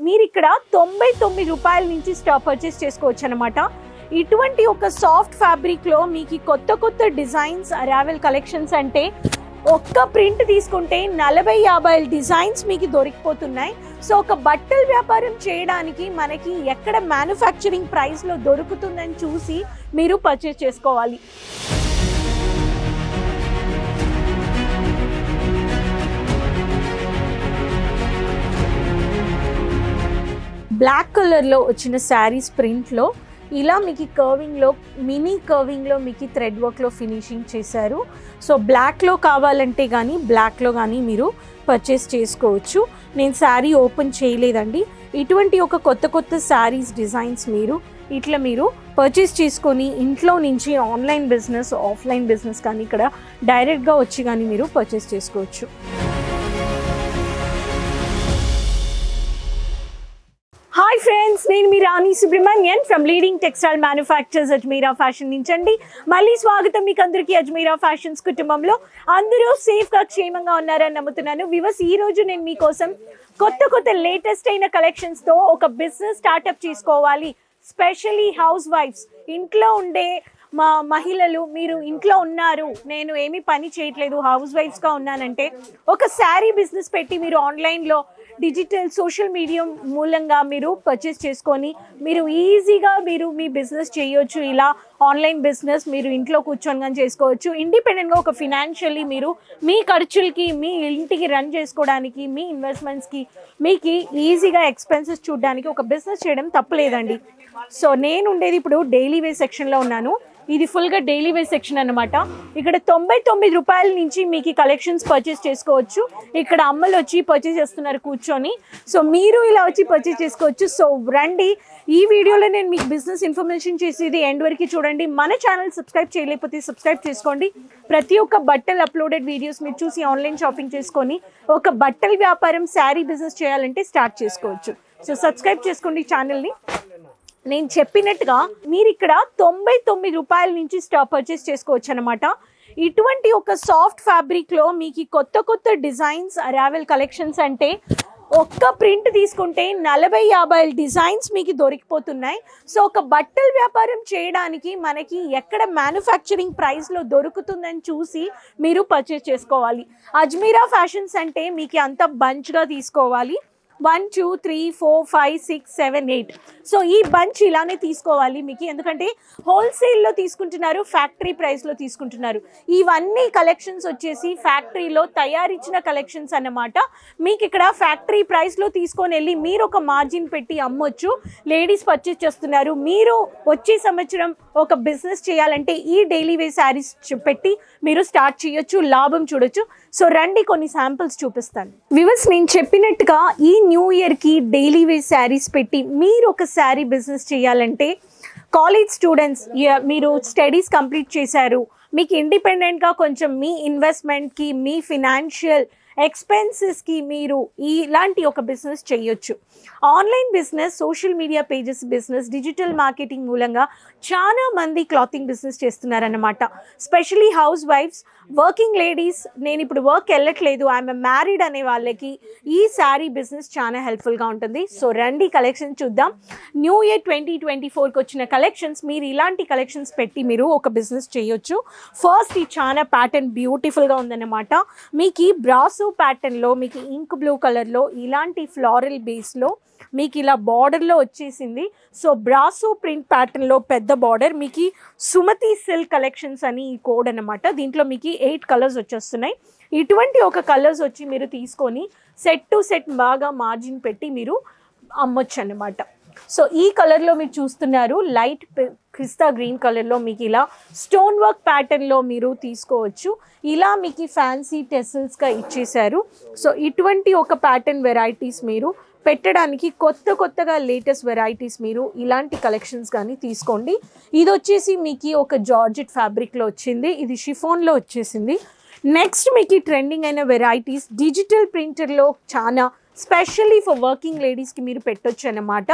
మీరు ఇక్కడ 99 రూపాయల నుంచి పర్చేస్ చేసుకోవచ్చు అన్నమాట. ఇటువంటి ఒక సాఫ్ట్ ఫ్యాబ్రిక్ లో మీకు కొత్త కొత్త డిజైన్స్ అరావెల్ కలెక్షన్స్ అంటే ఒక్క ప్రింట్ తీసుకుంటే 40-50 డిజైన్స్ మీకు దొరికిపోతున్నాయి. సో ఒక బట్టల వ్యాపారం చేయడానికి మనకి ఎక్కడ మ్యానుఫ్యాక్చరింగ్ ప్రైస్ లో దొరుకుతుందని చూసి మీరు పర్చేస్ చేసుకోవాలి. బ్లాక్ కలర్లో వచ్చిన శారీస్ ప్రింట్లో ఇలా మీకు కర్వింగ్లో మినీ కర్వింగ్లో మీకు థ్రెడ్ వర్క్లో ఫినిషింగ్ చేశారు. సో బ్లాక్లో కావాలంటే కానీ బ్లాక్లో కానీ మీరు పర్చేస్ చేసుకోవచ్చు. నేను శారీ ఓపెన్ చేయలేదండి. ఇటువంటి ఒక కొత్త కొత్త శారీస్ డిజైన్స్ మీరు పర్చేస్ చేసుకొని ఇంట్లో నుంచి ఆన్లైన్ బిజినెస్ ఆఫ్లైన్ బిజినెస్ కానీ ఇక్కడ డైరెక్ట్గా వచ్చి కానీ మీరు పర్చేస్ చేసుకోవచ్చు. హాయ్ ఫ్రెండ్స్, నేను మీ Rani Subrahmanyan from leading textile manufacturers Ajmeera fashion నుంచి అండి. మళ్ళీ స్వాగతం మీకు అందరికీ అజ్మీరా ఫ్యాషన్స్ కుటుంబంలో. అందరూ సేఫ్గా క్షేమంగా ఉన్నారని నమ్ముతున్నాను. వివర్స్, ఈ రోజు నేను మీకోసం కొత్త కొత్త లేటెస్ట్ అయిన కలెక్షన్స్తో ఒక బిజినెస్ స్టార్ట్అప్ చేసుకోవాలి. స్పెషలీ హౌస్ వైఫ్స్, ఇంట్లో ఉండే మా మహిళలు, మీరు ఇంట్లో ఉన్నారు, నేను ఏమీ పని చేయట్లేదు, హౌస్ వైఫ్స్గా ఉన్నానంటే ఒక శారీ బిజినెస్ పెట్టి మీరు ఆన్లైన్లో డిజిటల్ సోషల్ మీడియా మూలంగా మీరు పర్చేస్ చేసుకొని మీరు ఈజీగా మీ బిజినెస్ చేయొచ్చు. ఇలా ఆన్లైన్ బిజినెస్ మీరు ఇంట్లో కూర్చొని కానీ చేసుకోవచ్చు. ఇండిపెండెంట్గా ఒక ఫినాన్షియల్లీ మీరు మీ ఖర్చులకి, మీ ఇంటికి రన్ చేసుకోవడానికి, మీ ఇన్వెస్ట్మెంట్స్కి మీకు ఈజీగా ఎక్స్పెన్సెస్ చూడడానికి ఒక బిజినెస్ చేయడం తప్పులేదండి. సో నేను ఉండేది ఇప్పుడు డైలీ వేర్ సెక్షన్లో ఉన్నాను. ఇది ఫుల్గా డైలీ వేర్ సెక్షన్ అనమాట. ఇక్కడ 99 రూపాయల నుంచి మీకు కలెక్షన్స్ పర్చేస్ చేసుకోవచ్చు. ఇక్కడ అమ్మలు వచ్చి పర్చేస్ చేస్తున్నారు కూర్చొని. సో మీరు ఇలా వచ్చి పర్చేస్ చేసుకోవచ్చు. సో రండి, ఈ వీడియోలో నేను మీకు బిజినెస్ ఇన్ఫర్మేషన్ చేసేది ఎండ్ వరకు చూడండి. మన ఛానల్ సబ్స్క్రైబ్ చేయలేకపోతే సబ్స్క్రైబ్ చేసుకోండి. ప్రతి ఒక్క బట్టలు అప్లోడెడ్ వీడియోస్ మీరు చూసి ఆన్లైన్ షాపింగ్ చేసుకొని ఒక బట్టల వ్యాపారం శారీ బిజినెస్ చేయాలంటే స్టార్ట్ చేసుకోవచ్చు. సో సబ్స్క్రైబ్ చేసుకోండి ఛానల్ని. నేను చెప్పినట్టుగా మీరు ఇక్కడ 99 రూపాయల నుంచి పర్చేస్ చేసుకోవచ్చు అనమాట. ఇటువంటి ఒక సాఫ్ట్ ఫ్యాబ్రిక్లో మీకు కొత్త కొత్త డిజైన్స్ అరావెల్ కలెక్షన్స్ అంటే ఒక్క ప్రింట్ తీసుకుంటే 40-50 డిజైన్స్ మీకు దొరికిపోతున్నాయి. సో ఒక బట్టల వ్యాపారం చేయడానికి మనకి ఎక్కడ మ్యానుఫ్యాక్చరింగ్ ప్రైస్లో దొరుకుతుందని చూసి మీరు పర్చేస్ చేసుకోవాలి. అజ్మీరా ఫ్యాషన్స్ అంటే మీకు అంత బంచ్గా తీసుకోవాలి. 1 2 3 4 5 6 7 8. సో ఈ బంచ్ ఇలానే తీసుకోవాలి మీకు, ఎందుకంటే హోల్సేల్లో తీసుకుంటున్నారు, ఫ్యాక్టరీ ప్రైస్లో తీసుకుంటున్నారు. ఇవన్నీ కలెక్షన్స్ వచ్చేసి ఫ్యాక్టరీలో తయారిచ్చిన కలెక్షన్స్ అన్నమాట. మీకు ఇక్కడ ఫ్యాక్టరీ ప్రైస్లో తీసుకొని వెళ్ళి మీరు ఒక మార్జిన్ పెట్టి అమ్మొచ్చు. లేడీస్ పర్చేస్ చేస్తున్నారు. మీరు వచ్చే సంవత్సరం ఒక బిజినెస్ చేయాలంటే ఈ డైలీ వేర్ శారీస్ పెట్టి మీరు స్టార్ట్ చేయొచ్చు, లాభం చూడొచ్చు. సో రండి, కొన్ని శాంపిల్స్ చూపిస్తాను. వివర్స్, నేను చెప్పినట్టుగా ఈ న్యూ ఇయర్కి డైలీ వేర్ శారీస్ పెట్టి మీరు ఒక శారీ బిజినెస్ చేయాలంటే కాలేజ్ స్టూడెంట్స్, మీరు స్టడీస్ కంప్లీట్ చేశారు, మీకు ఇండిపెండెంట్గా కొంచెం మీ ఇన్వెస్ట్మెంట్కి, మీ ఫినాన్షియల్ ఎక్స్పెన్సెస్కి మీరు ఇలాంటి ఒక బిజినెస్ చేయొచ్చు. Online business, social media pages business, digital marketing మూలంగా చాలా మంది క్లాతింగ్ బిజినెస్ చేస్తున్నారన్నమాట. స్పెషలీ హౌస్ వైఫ్స్, వర్కింగ్ లేడీస్, నేను ఇప్పుడు వర్క్ వెళ్ళట్లేదు, ఐఎమ్ మ్యారీడ్ అనే వాళ్ళకి ఈ శారీ బిజినెస్ చాలా హెల్ప్ఫుల్గా ఉంటుంది. సో రండి కలెక్షన్స్ చూద్దాం. న్యూ ఇయర్ 2024కి వచ్చిన కలెక్షన్స్, మీరు ఇలాంటి కలెక్షన్స్ పెట్టి మీరు ఒక బిజినెస్ చేయొచ్చు. ఫస్ట్ ఈ చాలా ప్యాటర్న్ బ్యూటిఫుల్గా ఉందన్నమాట. మీకు ఈ బ్రాసో ప్యాటర్న్లో మీకు ఇంక్ బ్లూ కలర్లో ఇలాంటి ఫ్లారల్ బేస్లో మీకు ఇలా బార్డర్లో వచ్చేసింది. సో బ్రాసో ప్రింట్ ప్యాటర్న్లో పెద్ద బార్డర్, మీకు సుమతి సిల్క్ కలెక్షన్స్ అని ఈ కోడ్ అనమాట. దీంట్లో మీకు 8 కలర్స్ వచ్చేస్తున్నాయి. ఇటువంటి ఒక కలర్స్ వచ్చి మీరు తీసుకొని సెట్ టు సెట్ బాగా మార్జిన్ పెట్టి మీరు అమ్మొచ్చు అన్నమాట. సో ఈ కలర్లో మీరు చూస్తున్నారు, లైట్ క్రిస్తా గ్రీన్ కలర్లో మీకు ఇలా స్టోన్ వర్క్ ప్యాటర్న్లో మీరు తీసుకోవచ్చు. ఇలా మీకు ఫ్యాన్సీ టెసల్స్గా ఇచ్చేశారు. సో ఇటువంటి ఒక ప్యాటర్న్ వెరైటీస్ మీరు పెట్టడానికి కొత్తగా లేటెస్ట్ వెరైటీస్ మీరు ఇలాంటి కలెక్షన్స్ కానీ తీసుకోండి. ఇది వచ్చేసి మీకు ఒక జార్జెట్ ఫ్యాబ్రిక్లో వచ్చింది, ఇది షిఫాన్లో వచ్చేసింది. నెక్స్ట్ మీకు ట్రెండింగ్ అయిన వెరైటీస్ డిజిటల్ ప్రింటర్లో చాలా స్పెషల్లీ ఫర్ వర్కింగ్ లేడీస్కి మీరు పెట్టొచ్చు అన్నమాట.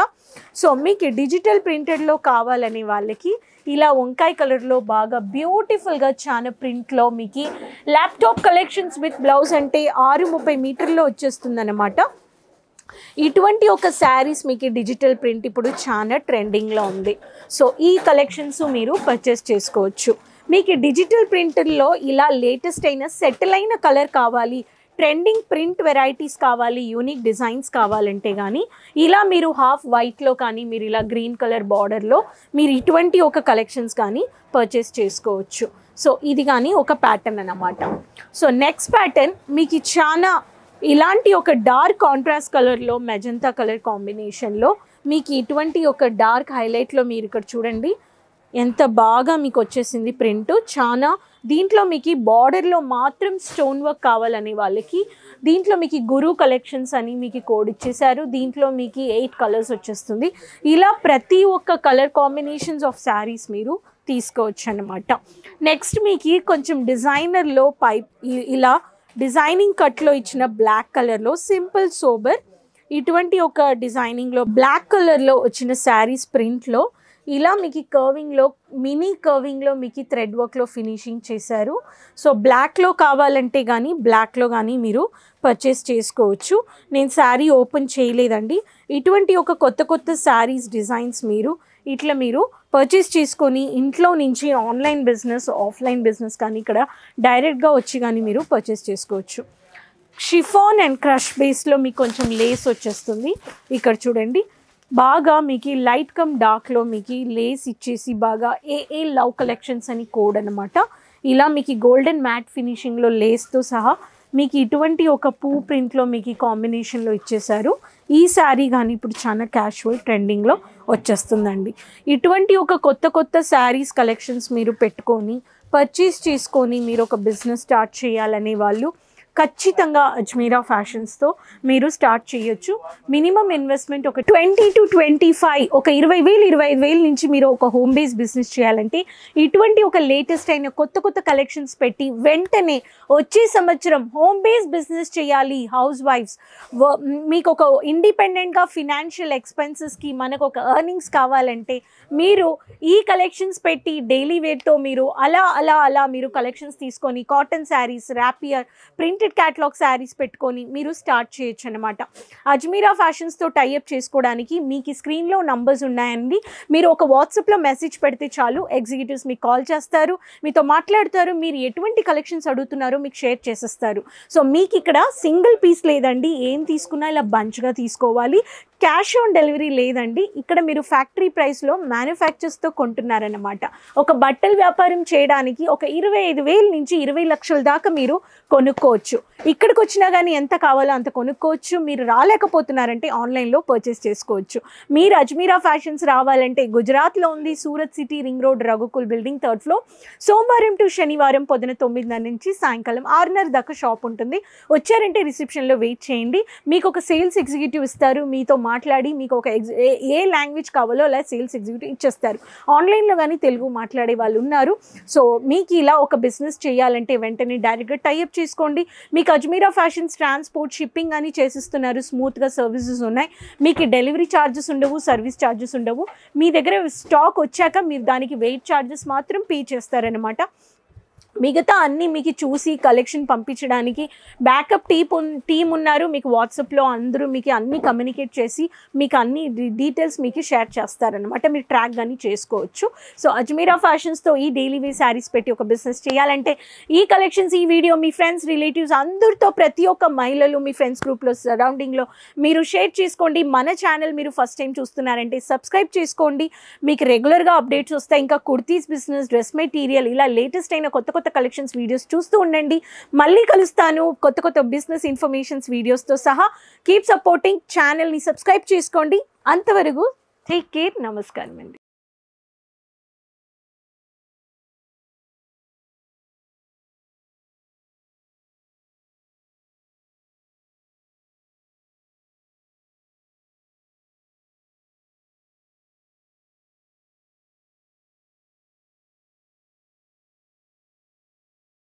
సో మీకు డిజిటల్ ప్రింటెడ్లో కావాలనే వాళ్ళకి ఇలా వంకాయ కలర్లో బాగా బ్యూటిఫుల్గా చాలా ప్రింట్లో మీకు ల్యాప్టాప్ కలెక్షన్స్ విత్ బ్లౌజ్ అంటే 630 మీటర్లో వచ్చేస్తుంది అన్నమాట. ఇటువంటి ఒక శారీస్ మీకు డిజిటల్ ప్రింట్ ఇప్పుడు చాలా ట్రెండింగ్లో ఉంది. సో ఈ కలెక్షన్స్ మీరు పర్చేస్ చేసుకోవచ్చు. మీకు డిజిటల్ ప్రింట్లో ఇలా లేటెస్ట్ అయిన సెటిల్ అయిన కలర్ కావాలి, ట్రెండింగ్ ప్రింట్ వెరైటీస్ కావాలి, యూనిక్ డిజైన్స్ కావాలంటే కానీ ఇలా మీరు హాఫ్ వైట్లో కానీ మీరు ఇలా గ్రీన్ కలర్ బార్డర్లో మీరు ఇటువంటి ఒక కలెక్షన్స్ కానీ పర్చేస్ చేసుకోవచ్చు. సో ఇది కానీ ఒక ప్యాటర్న్ అన్నమాట. సో నెక్స్ట్ ప్యాటర్న్ మీకు చాలా ఇలాంటి ఒక డార్క్ కాంట్రాస్ట్ కలర్లో మెజంతా కలర్ కాంబినేషన్లో మీకు ఇటువంటి ఒక డార్క్ హైలైట్లో మీరు ఇక్కడ చూడండి ఎంత బాగా మీకు వచ్చేసింది ప్రింట్. చాలా దీంట్లో మీకు బార్డర్లో మాత్రం స్టోన్ వర్క్ కావాలనే వాళ్ళకి దీంట్లో మీకు గురు కలెక్షన్స్ అని మీకు కోడ్ ఇచ్చేసారు. దీంట్లో మీకు 8 కలర్స్ వచ్చేస్తుంది. ఇలా ప్రతి ఒక్క కలర్ కాంబినేషన్స్ ఆఫ్ శారీస్ మీరు తీసుకోవచ్చు అన్నమాట. నెక్స్ట్ మీకు కొంచెం డిజైనర్లో ఇలా డిజైనింగ్ కట్లో ఇచ్చిన బ్లాక్ కలర్లో సింపుల్ సోబర్ ఇటువంటి ఒక డిజైనింగ్లో బ్లాక్ కలర్లో వచ్చిన శారీస్ ప్రింట్లో ఇలా మీకు కర్వింగ్లో మినీ కర్వింగ్లో మీకు థ్రెడ్ వర్క్లో ఫినిషింగ్ చేశారు. సో బ్లాక్లో కావాలంటే కానీ బ్లాక్లో కానీ మీరు పర్చేస్ చేసుకోవచ్చు. నేను శారీ ఓపెన్ చేయలేదండి. ఇటువంటి ఒక కొత్త శారీస్ డిజైన్స్ మీరు ఇట్లా మీరు పర్చేస్ చేసుకొని ఇంట్లో నుంచి ఆన్లైన్ బిజినెస్ ఆఫ్లైన్ బిజినెస్ కానీ ఇక్కడ డైరెక్ట్గా వచ్చి కానీ మీరు పర్చేస్ చేసుకోవచ్చు. షిఫాన్ అండ్ క్రష్ బేస్లో మీకు కొంచెం లేస్ వచ్చేస్తుంది. ఇక్కడ చూడండి బాగా మీకు లైట్ కమ్ డార్క్లో మీకు లేస్ ఇచ్చేసి బాగా ఏ లవ్ కలెక్షన్స్ అని కోడ్ అనమాట. ఇలా మీకు గోల్డెన్ మ్యాట్ ఫినిషింగ్లో లేస్తో సహా మీకు ఇటువంటి ఒక పూ ప్రింట్లో మీకు కాంబినేషన్లో ఇచ్చేసారు. ఈ శారీ కానీ ఇప్పుడు చాలా క్యాషువల్ ట్రెండింగ్లో వచ్చేస్తుందండి. ఇటువంటి ఒక కొత్త శారీస్ కలెక్షన్స్ మీరు పెట్టుకొని పర్చేస్ చేసుకొని మీరు ఒక బిజినెస్ స్టార్ట్ చేయాలనే వాళ్ళు ఖచ్చితంగా అజ్మీరా ఫ్యాషన్స్తో మీరు స్టార్ట్ చేయొచ్చు. మినిమం ఇన్వెస్ట్మెంట్ ఒక 20 to 25 ఒక 20,000 25,000 నుంచి మీరు ఒక హోమ్ బేస్ బిజినెస్ చేయాలంటే ఇటువంటి ఒక లేటెస్ట్ అయిన కొత్త కలెక్షన్స్ పెట్టి వెంటనే వచ్చే సంవత్సరం హోమ్ బేస్ బిజినెస్ చేయాలి హౌస్ వైఫ్స్ మీకు ఒక ఇండిపెండెంట్గా ఫినాన్షియల్ ఎక్స్పెన్సెస్కి మనకు ఒక ఎర్నింగ్స్ కావాలంటే మీరు ఈ కలెక్షన్స్ పెట్టి డైలీ వేర్తో మీరు అలా మీరు కలెక్షన్స్ తీసుకొని cotton saris rapier printed catalogue saris పెట్టుకొని మీరు స్టార్ట్ చేయొచ్చు అనమాట. అజ్మీరా ఫ్యాషన్స్తో టైఅప్ చేసుకోవడానికి మీకు స్క్రీన్లో నంబర్స్ ఉన్నాయండి. మీరు ఒక వాట్సాప్లో మెసేజ్ పెడితే చాలు, ఎగ్జిక్యూటివ్స్ మీకు కాల్ చేస్తారు, మీతో మాట్లాడతారు, మీరు ఎటువంటి కలెక్షన్స్ అడుగుతున్నారో మీకు షేర్ చేసేస్తారు. సో మీకు ఇక్కడ సింగిల్ పీస్ లేదండి, ఏం తీసుకున్నా ఇలా బంచ్గా తీసుకోవాలి. క్యాష్ ఆన్ డెలివరీ లేదండి. ఇక్కడ మీరు ఫ్యాక్టరీ ప్రైస్లో మ్యానుఫ్యాక్చర్స్తో కొంటున్నారన్నమాట. ఒక బట్టల వ్యాపారం చేయడానికి ఒక 25,000 నుంచి 20 లక్షల దాకా మీరు కొనుక్కోవచ్చు. ఇక్కడికి వచ్చినా కానీ ఎంత కావాలో అంత కొనుక్కోవచ్చు. మీరు రాలేకపోతున్నారంటే ఆన్లైన్లో పర్చేస్ చేసుకోవచ్చు. మీరు అజ్మీరా ఫ్యాషన్స్ రావాలంటే గుజరాత్లో ఉంది, Surat city ring road Raghukul building 3rd floor. సోమవారం టు శనివారం పొద్దున 9 నుంచి సాయంకాలం 6:30 దాకా షాప్ ఉంటుంది. వచ్చారంటే రిసెప్షన్లో వెయిట్ చేయండి. మీకు ఒక సేల్స్ ఎగ్జిక్యూటివ్ ఇస్తారు, మీతో మాట్లాడి మీకు ఒక ఏ లాంగ్వేజ్ కావాలో అలా సేల్స్ ఎగ్జిక్యూటివ్ ఇచ్చేస్తారు. ఆన్లైన్లో కానీ తెలుగు మాట్లాడే వాళ్ళు ఉన్నారు. సో మీకు ఇలా ఒక బిజినెస్ చేయాలంటే వెంటనే డైరెక్ట్గా టైఅప్ చేసుకోండి. మీకు అజ్మీరా ఫ్యాషన్స్ ట్రాన్స్పోర్ట్ షిప్పింగ్ అని చేసిస్తున్నారు, స్మూత్గా సర్వీసెస్ ఉన్నాయి. మీకు డెలివరీ ఛార్జెస్ ఉండవు, సర్వీస్ ఛార్జెస్ ఉండవు. మీ దగ్గర స్టాక్ వచ్చాక మీరు దానికి వెయిట్ ఛార్జెస్ మాత్రం పే చేస్తారనమాట. మిగతా అన్నీ మీకు చూసి కలెక్షన్ పంపించడానికి బ్యాకప్ టీమ్ ఉన్నారు. మీకు వాట్సాప్లో అందరూ మీకు అన్నీ కమ్యూనికేట్ చేసి మీకు అన్ని డీటెయిల్స్ మీకు షేర్ చేస్తారనమాట. మీరు ట్రాక్ కానీ చేసుకోవచ్చు. సో అజ్మీరా ఫ్యాషన్స్తో ఈ డైలీ వే శారీస్ పెట్టి ఒక బిజినెస్ చేయాలంటే ఈ కలెక్షన్స్ ఈ వీడియో మీ ఫ్రెండ్స్ రిలేటివ్స్ అందరితో ప్రతి ఒక్క మహిళలు మీ ఫ్రెండ్స్ గ్రూప్లో సరౌండింగ్లో మీరు షేర్ చేసుకోండి. మన ఛానల్ మీరు ఫస్ట్ టైం చూస్తున్నారంటే సబ్స్క్రైబ్ చేసుకోండి. మీకు రెగ్యులర్గా అప్డేట్స్ వస్తాయి. ఇంకా కుర్తీస్ బిజినెస్, డ్రెస్ మెటీరియల్ ఇలా లేటెస్ట్ అయిన కొత్త కలెక్షన్స్ వీడియోస్ చూస్తూ ఉండండి. మళ్ళీ కలుస్తాను కొత్త బిజినెస్ ఇన్ఫర్మేషన్స్ వీడియోస్తో సహా. కీప్ సపోర్టింగ్ ఛానల్ని సబ్స్క్రైబ్ చేసుకోండి. అంతవరకు టేక్ కేర్. నమస్కారం అండి.